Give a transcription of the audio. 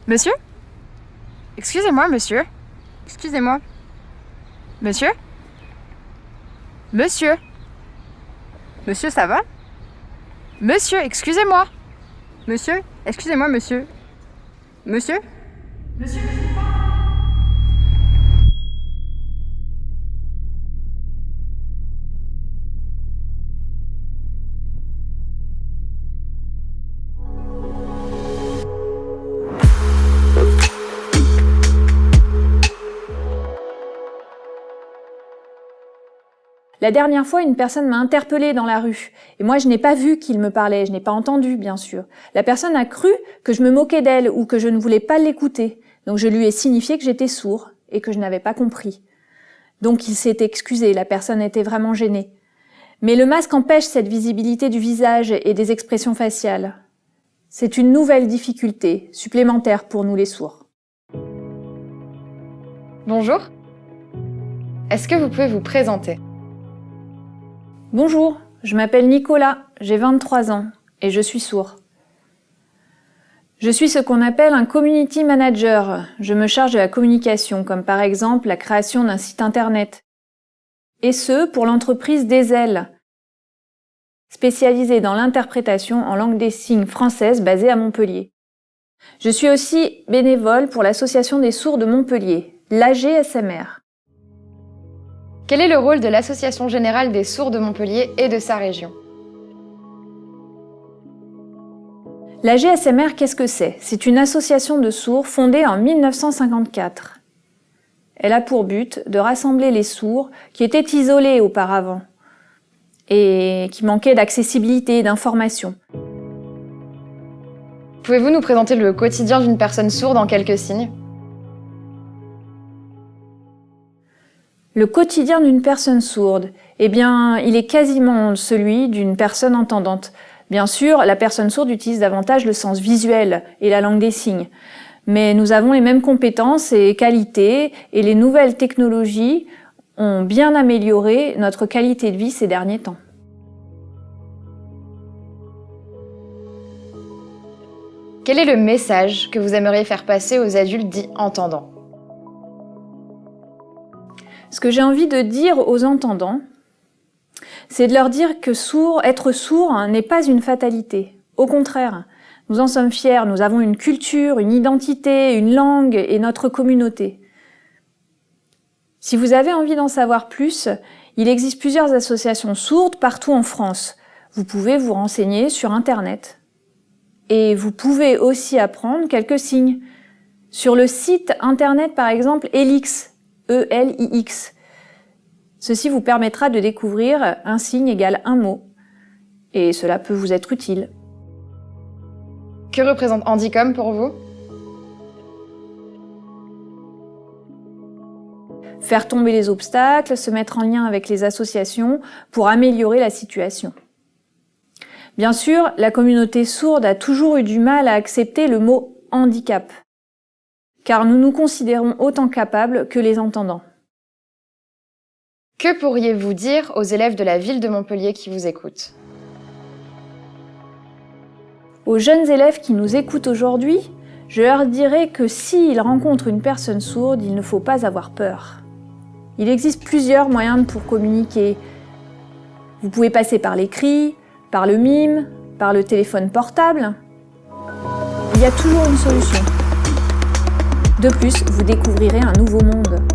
Monsieur? Excusez-moi, monsieur. Excusez-moi. Monsieur? Monsieur? Monsieur, ça va? Monsieur, excusez-moi. Monsieur? Excusez-moi, monsieur. Monsieur? Monsieur, La dernière fois, une personne m'a interpellée dans la rue. Et moi, je n'ai pas vu qu'il me parlait, je n'ai pas entendu, bien sûr. La personne a cru que je me moquais d'elle ou que je ne voulais pas l'écouter. Donc je lui ai signifié que j'étais sourd et que je n'avais pas compris. Donc il s'est excusé, la personne était vraiment gênée. Mais le masque empêche cette visibilité du visage et des expressions faciales. C'est une nouvelle difficulté supplémentaire pour nous les sourds. Bonjour. Est-ce que vous pouvez vous présenter ? Bonjour, je m'appelle Nicolas, j'ai 23 ans et je suis sourd. Je suis ce qu'on appelle un community manager. Je me charge de la communication, comme par exemple la création d'un site internet. Et ce, pour l'entreprise Desel, spécialisée dans l'interprétation en langue des signes française basée à Montpellier. Je suis aussi bénévole pour l'association des sourds de Montpellier, l'AGSMR. Quel est le rôle de l'Association générale des sourds de Montpellier et de sa région ? La GSMR, qu'est-ce que c'est ? C'est une association de sourds fondée en 1954. Elle a pour but de rassembler les sourds qui étaient isolés auparavant et qui manquaient d'accessibilité et d'information. Pouvez-vous nous présenter le quotidien d'une personne sourde en quelques signes ? Le quotidien d'une personne sourde, eh bien, il est quasiment celui d'une personne entendante. Bien sûr, la personne sourde utilise davantage le sens visuel et la langue des signes. Mais nous avons les mêmes compétences et qualités et les nouvelles technologies ont bien amélioré notre qualité de vie ces derniers temps. Quel est le message que vous aimeriez faire passer aux adultes dits entendants ? Ce que j'ai envie de dire aux entendants, c'est de leur dire que être sourd n'est pas une fatalité. Au contraire, nous en sommes fiers, nous avons une culture, une identité, une langue et notre communauté. Si vous avez envie d'en savoir plus, il existe plusieurs associations sourdes partout en France. Vous pouvez vous renseigner sur Internet. Et vous pouvez aussi apprendre quelques signes. Sur le site Internet, par exemple, Elix, E-L-I-X. Ceci vous permettra de découvrir un signe égale un mot. Et cela peut vous être utile. Que représente Handicom pour vous ? Faire tomber les obstacles, se mettre en lien avec les associations pour améliorer la situation. Bien sûr, la communauté sourde a toujours eu du mal à accepter le mot handicap, car nous nous considérons autant capables que les entendants. Que pourriez-vous dire aux élèves de la ville de Montpellier qui vous écoutent ? Aux jeunes élèves qui nous écoutent aujourd'hui, je leur dirais que s'ils rencontrent une personne sourde, il ne faut pas avoir peur. Il existe plusieurs moyens pour communiquer. Vous pouvez passer par les cris, par le mime, par le téléphone portable. Il y a toujours une solution. De plus, vous découvrirez un nouveau monde.